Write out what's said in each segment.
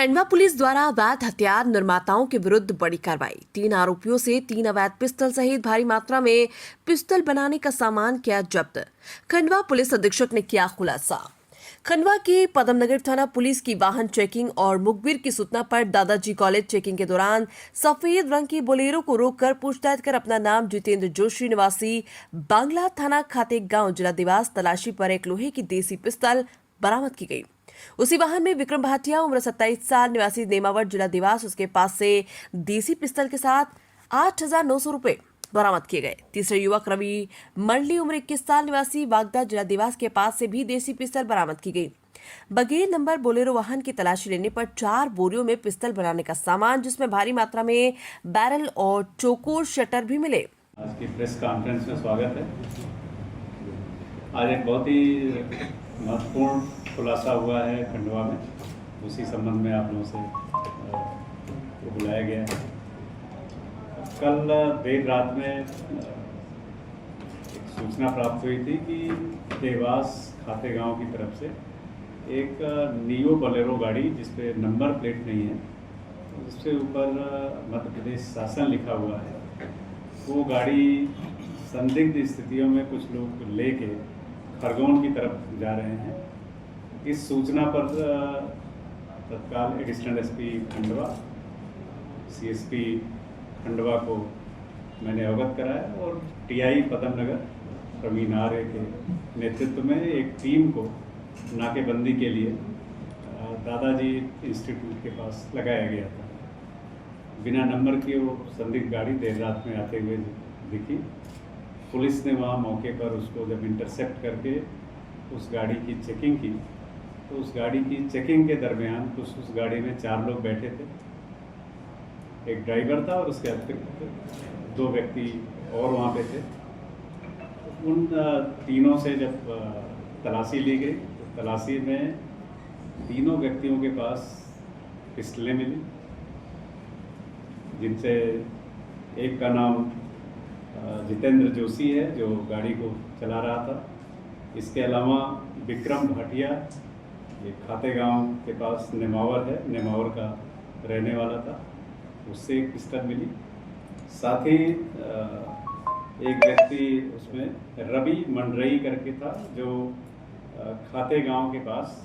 Khandwa police द्वारा अवैध हथियार निर्माताओं के विरुद्ध बड़ी कार्रवाई। 3 आरोपियों से 3 अवैध पिस्टल सहित भारी मात्रा में पिस्टल बनाने का सामान किया जब्त। खंडवा पुलिस अधीक्षक ने किया खुलासा। खंडवा के पदमनगर थाना पुलिस की वाहन चेकिंग और मुखबिर की सूचना पर दादाजी कॉलेज चेकिंग के दौरान सफेद रंग की बोलेरो को रोककर पूछताछ कर अपना नाम जितेंद्र जोशी निवासी बांग्ला थाना खाते गांव जिला देवास तलाशी पर एक लोहे की देसी पिस्तल बरामद की गई। उसी वाहन में विक्रम भाटिया उम्र 27 साल निवासी नेमावर जिला देवास, उसके पास से देसी पिस्तल के साथ 8,900 रुपए बरामद किए गए। तीसरे युवक रवि मंडली उम्र 21 साल निवासी वागदा जिला देवास के पास से भी देसी पिस्तल बरामद की गई। बगैर नंबर बोलेरो वाहन की तलाशी लेने पर 4 बोरियों में पिस्तल बनाने का सामान, जिसमें भारी मात्रा में बैरल और चौकोर शटर भी मिले। आज की प्रेस कॉन्फ्रेंस में स्वागत है। आज एक बहुत ही महत्वपूर्ण खुलासा हुआ है खंडवा में, उसी संबंध में आप लोगों से बुलाया गया है। कल देर रात में एक सूचना प्राप्त हुई थी कि देवास खाते गांव की तरफ से एक नियो बोलेरो गाड़ी, जिसपे नंबर प्लेट नहीं है, जिसके ऊपर मध्य प्रदेश शासन लिखा हुआ है, वो गाड़ी संदिग्ध स्थितियों में कुछ लोग लेके खरगोन की तरफ जा रहे हैं। इस सूचना पर तत्काल additional SP Khandwa, CSP Khandwa को मैंने अवगत कराया और टीआई पदमनगर प्रवीण आर्य के नेतृत्व में एक टीम को नाकेबंदी के लिए दादाजी इंस्टीट्यूट के पास लगाया गया था। बिना नंबर की वो संदिग्ध गाड़ी देर रात में आते हुए दिखी। पुलिस ने वहाँ मौके पर उसको जब इंटरसेप्ट करके उस गाड़ी की चेकिंग की, तो उस गाड़ी की चेकिंग के दरमियान उस गाड़ी में 4 लोग बैठे थे। एक ड्राइवर था और उसके अतिरिक्त 2 व्यक्ति और वहाँ पे थे। उन तीनों से जब तलाशी ली गई, तो तलाशी में तीनों व्यक्तियों के पास पिस्टलें मिली, जिनसे एक का नाम जितेंद्र जोशी है, जो गाड़ी को चला रहा था। इसके अलावा विक्रम भाटिया, एक खाते गांव के पास नेमावर है, नेमावर का रहने वाला था, उससे एक पिस्टल मिली। साथ ही एक व्यक्ति उसमें रवि मंडरई करके था, जो खाते गांव के पास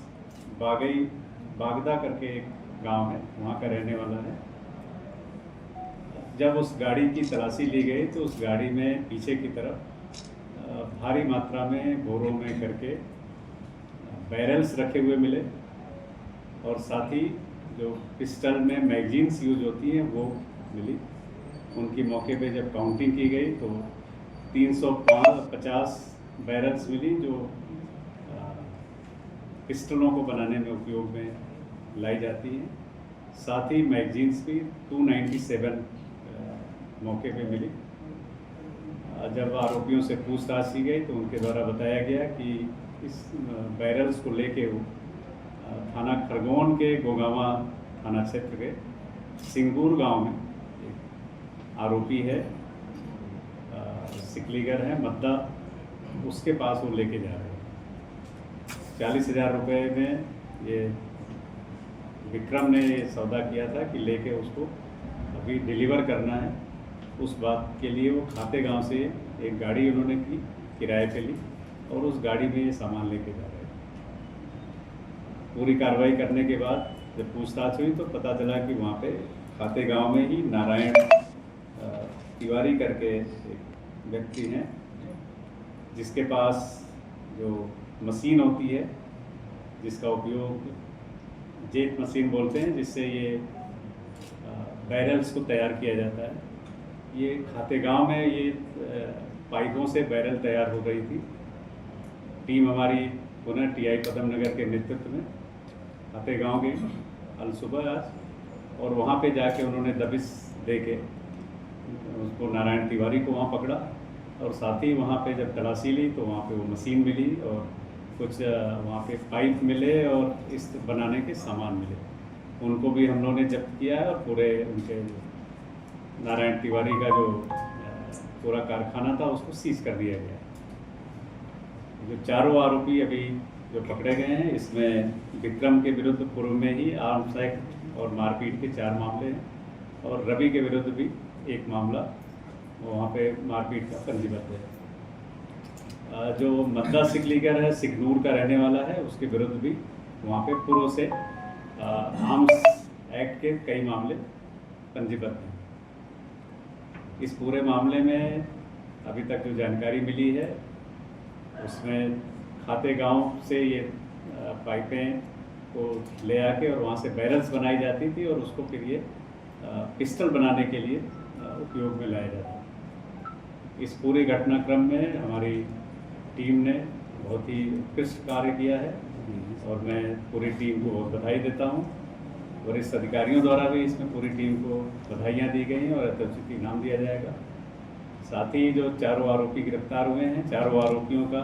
बागदा करके एक गांव है, वहाँ का रहने वाला है। जब उस गाड़ी की तलाशी ली गई तो उस गाड़ी में पीछे की तरफ भारी मात्रा में बोरों में करके बैरल्स रखे हुए मिले और साथ ही जो पिस्टल में मैगजीन्स यूज होती हैं वो मिली। उनकी मौके पे जब काउंटिंग की गई तो 350 बैरल्स मिली, जो पिस्टलों को बनाने में उपयोग में लाई जाती हैं। साथ ही मैगजीन्स भी 297 मौके पे मिली। जब आरोपियों से पूछताछ की गई तो उनके द्वारा बताया गया कि इस बैरल्स को लेके वो थाना खरगोन के गोगावा थाना क्षेत्र के सिंगूर गांव में एक आरोपी है, सिकलीगर है मद्दा, उसके पास वो लेके जा रहे हैं। 40,000 रुपये में ये विक्रम ने ये सौदा किया था कि लेके उसको अभी डिलीवर करना है। उस बात के लिए वो खाते गांव से एक गाड़ी उन्होंने की, किराए पे ली और उस गाड़ी में ये सामान लेके जा रहे हैं। पूरी कार्रवाई करने के बाद जब पूछताछ हुई तो पता चला कि वहाँ पे खाते गांव में ही नारायण तिवारी करके एक व्यक्ति हैं, जिसके पास जो मशीन होती है, जिसका उपयोग जेट मशीन बोलते हैं, जिससे ये बैरल्स को तैयार किया जाता है। ये खाते गांव में ये पाइपों से बैरल तैयार हो रही थी। टीम हमारी पुनः टीआई पदमनगर के नेतृत्व में खाते गांव गई कल सुबह आज, और वहाँ पे जाके उन्होंने दबिश दे के उसको नारायण तिवारी को वहाँ पकड़ा और साथ ही वहाँ पे जब तलाशी ली तो वहाँ पे वो मशीन मिली और कुछ वहाँ पे पाइप मिले और इस बनाने के सामान मिले। उनको भी हम लोगों ने जब्त किया है और पूरे उनके नारायण तिवारी का जो पूरा कारखाना था उसको सीज कर दिया गया। जो चारों आरोपी अभी जो पकड़े गए हैं इसमें विक्रम के विरुद्ध पूर्व में ही आर्म्स एक्ट और मारपीट के 4 मामले हैं और रवि के विरुद्ध भी एक मामला वहाँ पे मारपीट का पंजीबद्ध है। जो मद्दा सिकलीगर है, सिकनूर का रहने वाला है, उसके विरुद्ध भी वहाँ पे पूर्व से आर्म्स एक्ट के कई मामले पंजीबद्ध हैं। इस पूरे मामले में अभी तक जो जानकारी मिली है उसमें खाते गांव से ये पाइपें को ले आके और वहाँ से बैरल्स बनाई जाती थी और उसको फिर ये पिस्टल बनाने के लिए उपयोग में लाया जाता था। इस पूरे घटनाक्रम में हमारी टीम ने बहुत ही उत्कृष्ट कार्य किया है और मैं पूरी टीम को बहुत बधाई देता हूँ। वरिष्ठ अधिकारियों द्वारा भी इसमें पूरी टीम को बधाइयाँ दी गई हैं और यथोचित इनाम दिया जाएगा। साथ ही जो चारों आरोपी गिरफ्तार हुए हैं, चारों आरोपियों का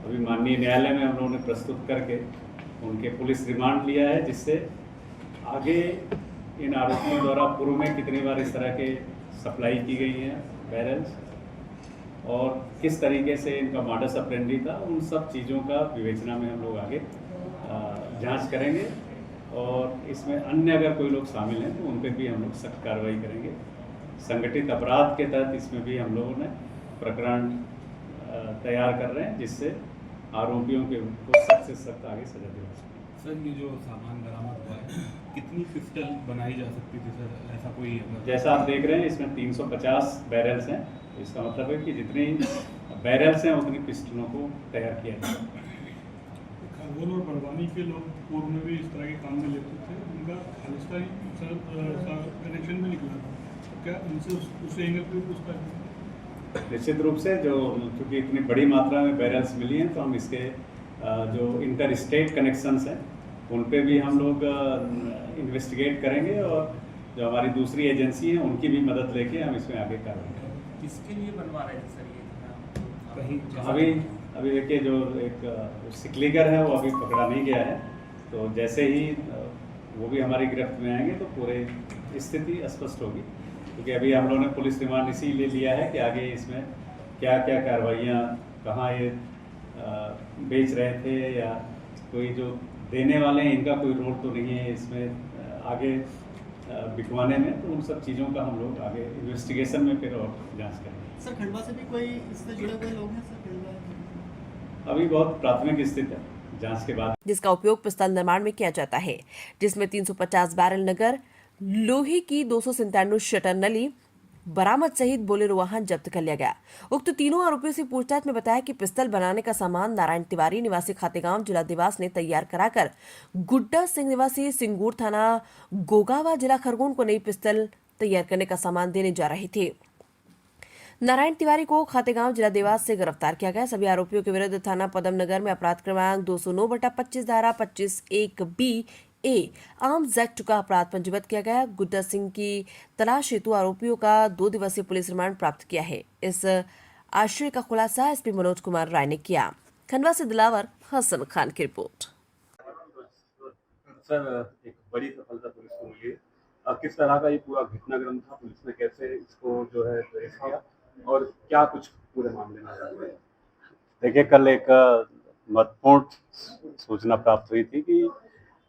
अभी माननीय न्यायालय में हम लोगों ने प्रस्तुत करके उनके पुलिस रिमांड लिया है, जिससे आगे इन आरोपियों द्वारा पूर्व में कितनी बार इस तरह के सप्लाई की गई हैं बैरल्स और किस तरीके से इनका मॉडस ऑपरेंडी था, उन सब चीज़ों का विवेचना में हम लोग आगे जांच करेंगे और इसमें अन्य अगर कोई लोग शामिल हैं तो उन पर भी हम लोग सख्त कार्रवाई करेंगे। संगठित अपराध के तहत इसमें भी हम लोगों ने प्रकरण तैयार कर रहे हैं, जिससे आरोपियों के को सख्त से सख्त आगे सजा दी जा सके। सर, ये जो सामान बरामद हुआ है, कितनी पिस्टल बनाई जा सकती थी सर? ऐसा कोई जैसा आप देख रहे हैं इसमें 350 बैरल्स हैं। इसका मतलब है कि जितनी बैरल्स हैं उतनी पिस्टलों को तैयार किया जाए। खरगोन और बड़वानी के लोग पूर्व में भी इस तरह के काम में लेते थे, उनका खालिस्तानी कनेक्शन भी निकला था, क्या उनसे उस एंगल पे पूछता? निश्चित रूप से जो चूँकि इतनी बड़ी मात्रा में बैरल्स मिली हैं तो हम इसके जो इंटर स्टेट कनेक्शंस हैं उन पे भी हम लोग इन्वेस्टिगेट करेंगे और जो हमारी दूसरी एजेंसी है उनकी भी मदद लेके हम इसमें आगे कार्रवाई करेंगे। किसके लिए बनवा रहे थे सर ये? कहीं अभी देखिए जो एक सिकलीगर है वो अभी पकड़ा नहीं गया है, तो जैसे ही वो भी हमारी गिरफ्त में आएंगे तो पूरे स्थिति स्पष्ट होगी, क्योंकि अभी हम लोगों ने पुलिस रिमांड इसीलिए लिया है कि आगे इसमें क्या क्या कार्रवाइयाँ, कहाँ ये बेच रहे थे या कोई जो देने वाले हैं इनका कोई रोल तो नहीं है इसमें आगे बिकवाने में, तो उन सब चीज़ों का हम लोग आगे इन्वेस्टिगेशन में फिर और जांच करेंगे। सर, खंडवा से भी कोई इससे जुड़े हुए लोग हैं सर? खंडवा अभी बहुत प्राथमिक स्थिति है, जांच के बाद जिसका उपयोग पिस्तौल निर्माण में किया जाता है, जिसमें 350 बैरल नगर लोहे की 297 शटर नली बरामद सहित बोलेरो वाहन जब्त कर लिया गया। उक्त तीनों आरोपियों से पूछताछ में बताया कि पिस्तौल बनाने का सामान नारायण तिवारी निवासी खातेगांव जिला देवास ने तैयार कराकर गुड्डा सिंह निवासी सिंगूर थाना गोगावा जिला खरगोन को नई पिस्तौल तैयार करने का सामान देने जा रहे थे। नारायण तिवारी को खातेगांव जिला देवास से गिरफ्तार किया गया। सभी आरोपियों के विरुद्ध थाना पदम नगर में अपराध क्रमांक 209/25 धारा 25(1)(b) ए आर्म्स एक्ट का अपराध पंजीबद्ध किया गया। गुड्डा सिंह की तलाश हेतु आरोपियों का 2 दिवसीय पुलिस रिमांड प्राप्त किया है। इस आशय का खुलासा एसपी मनोज कुमार राय ने किया। खंडवा से दिलावर हसन खान की रिपोर्ट। सर, एक बड़ी सफलता पुलिस को मिली है। किस तरह का ये पूरा घटनाक्रम था, पुलिस ने कैसे इसको जो है ट्रेस किया और क्या कुछ पूरे मामले में हुआ? देखिए, कल एक महत्वपूर्ण सूचना प्राप्त हुई थी कि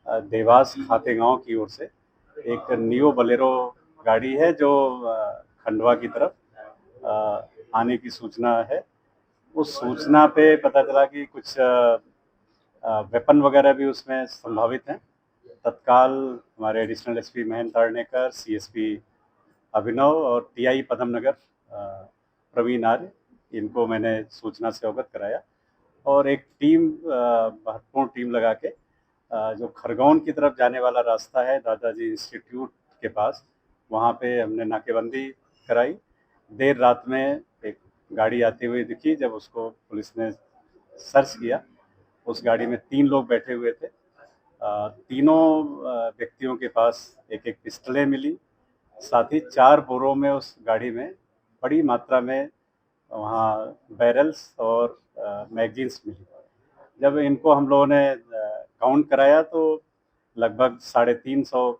देवास खातेगांव की ओर से एक नियो बलेरो गाड़ी है जो खंडवा की तरफ आने की सूचना है। उस सूचना पे पता चला कि कुछ वेपन वगैरह भी उसमें संभावित हैं। तत्काल हमारे additional SP Mahendra Tarnekar, CSP Abhinav और टीआई पदम नगर प्रवीण आर्य, इनको मैंने सूचना से अवगत कराया और एक टीम महत्वपूर्ण टीम लगा के जो खरगोन की तरफ जाने वाला रास्ता है दादाजी इंस्टीट्यूट के पास, वहाँ पे हमने नाकेबंदी कराई। देर रात में एक गाड़ी आती हुई दिखी, जब उसको पुलिस ने सर्च किया, उस गाड़ी में 3 लोग बैठे हुए थे। तीनों व्यक्तियों के पास एक एक पिस्टलें मिली, साथ ही 4 बोरों में उस गाड़ी में बड़ी मात्रा में वहाँ बैरल्स और मैगजीन्स मिली। जब इनको हम लोगों ने काउंट कराया तो लगभग 350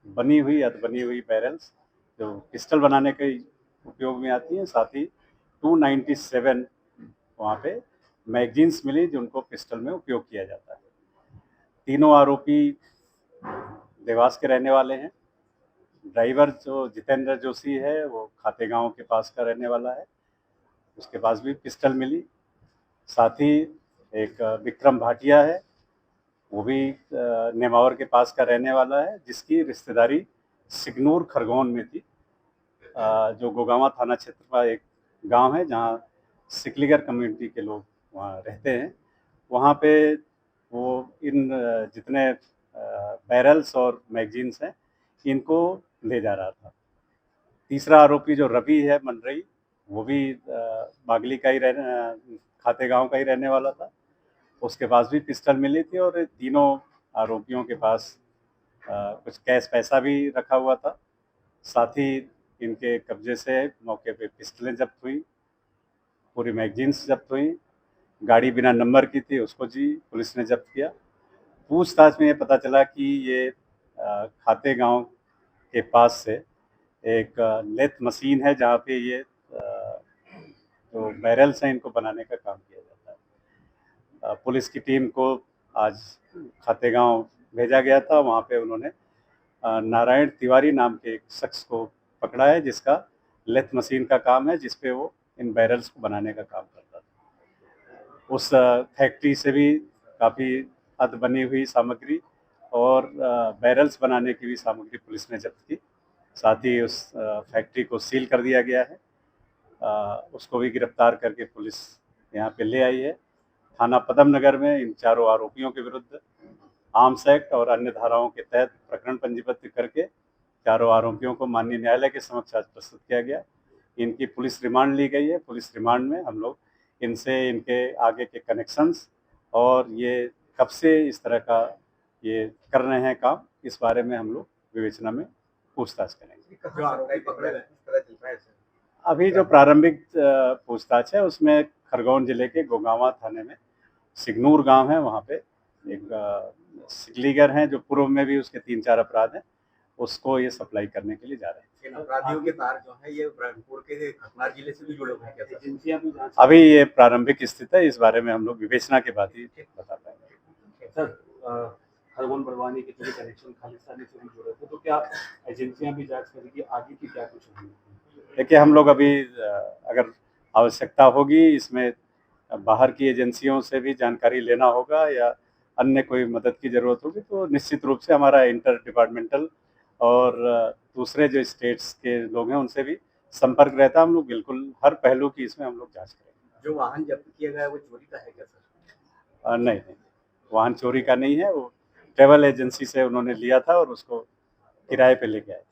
बनी हुई बैरल्स जो पिस्टल बनाने के उपयोग में आती हैं, साथ ही 297 वहाँ पे मैगजीन्स मिली जिनको पिस्टल में उपयोग किया जाता है। तीनों आरोपी देवास के रहने वाले हैं। ड्राइवर जो जितेंद्र जोशी है वो खातेगांव के पास का रहने वाला है, उसके पास भी पिस्टल मिली। साथ ही एक विक्रम भाटिया है, वो भी नेमावर के पास का रहने वाला है, जिसकी रिश्तेदारी सिगनूर खरगोन में थी, जो गोगावा थाना क्षेत्र का एक गांव है जहां सिकलीगर कम्युनिटी के लोग वहां रहते हैं। वहां पे वो इन जितने बैरल्स और मैगजीन्स हैं इनको ले जा रहा था। तीसरा आरोपी जो रवि है मनरई, वो भी बागली का ही खातेगांव का ही रहने वाला था, उसके पास भी पिस्टल मिली थी और तीनों आरोपियों के पास कुछ कैश पैसा भी रखा हुआ था। साथ ही इनके कब्जे से मौके पे पिस्टलें जब्त हुई, पूरी मैगजीन्स जब्त हुई, गाड़ी बिना नंबर की थी उसको जी पुलिस ने जब्त किया। पूछताछ में ये पता चला कि ये खातेगांव के पास से एक लेथ मशीन है जहाँ पे ये जो बैरल्स हैं इनको बनाने का काम किया जाता है। पुलिस की टीम को आज खातेगांव भेजा गया था, वहाँ पे उन्होंने नारायण तिवारी नाम के एक शख्स को पकड़ा है जिसका लेथ मशीन का काम है, जिसपे वो इन बैरल्स को बनाने का काम करता था। उस फैक्ट्री से भी काफ़ी अध बनी हुई सामग्री और बैरल्स बनाने की भी सामग्री पुलिस ने जब्त की। साथ ही उस फैक्ट्री को सील कर दिया गया है। उसको भी गिरफ्तार करके पुलिस यहाँ पे ले आई है। थाना पदम नगर में इन चारों आरोपियों के विरुद्ध आर्म्स एक्ट और अन्य धाराओं के तहत प्रकरण पंजीबद्ध करके चारों आरोपियों को माननीय न्यायालय के समक्ष आज प्रस्तुत किया गया। इनकी पुलिस रिमांड ली गई है। पुलिस रिमांड में हम लोग इनसे इनके आगे के कनेक्शंस और ये कब से इस तरह का ये कर रहे हैं काम, इस बारे में हम लोग विवेचना में पूछताछ करेंगे। अभी जो प्रारंभिक पूछताछ है उसमें खरगोन जिले के गोगावा थाने में सिगनूर गांव है, वहाँ पे एक सिकलीगर हैं जो पूर्व में भी उसके 3-4 अपराध हैं, उसको ये सप्लाई करने के लिए जा रहे हैं। अपराधियों के तार जो है ये ब्रह्मपुर के खतनार जिले से भी जुड़े हुए हैं क्या? एजेंसियां भी जांच अभी ये प्रारंभिक स्थिति है, इस बारे में हम लोग विवेचना के बाद ही बता पाएंगे। सर, खरगोन बड़वानी के जो कनेक्शन खालिस्तानी से भी जुड़े थे, तो क्या एजेंसियां भी जांच करेगी आगे की क्या कुछ होगी? देखिए, हम लोग अभी अगर आवश्यकता होगी इसमें बाहर की एजेंसियों से भी जानकारी लेना होगा या अन्य कोई मदद की ज़रूरत होगी तो निश्चित रूप से हमारा इंटर डिपार्टमेंटल और दूसरे जो स्टेट्स के लोग हैं उनसे भी संपर्क रहता है। हम लोग बिल्कुल हर पहलू की इसमें हम लोग जांच करेंगे। जो वाहन जब्त किया गया है वो चोरी का है क्या सर? नहीं, वाहन चोरी का नहीं है, वो ट्रैवल एजेंसी से उन्होंने लिया था और उसको किराए पे लेके आए।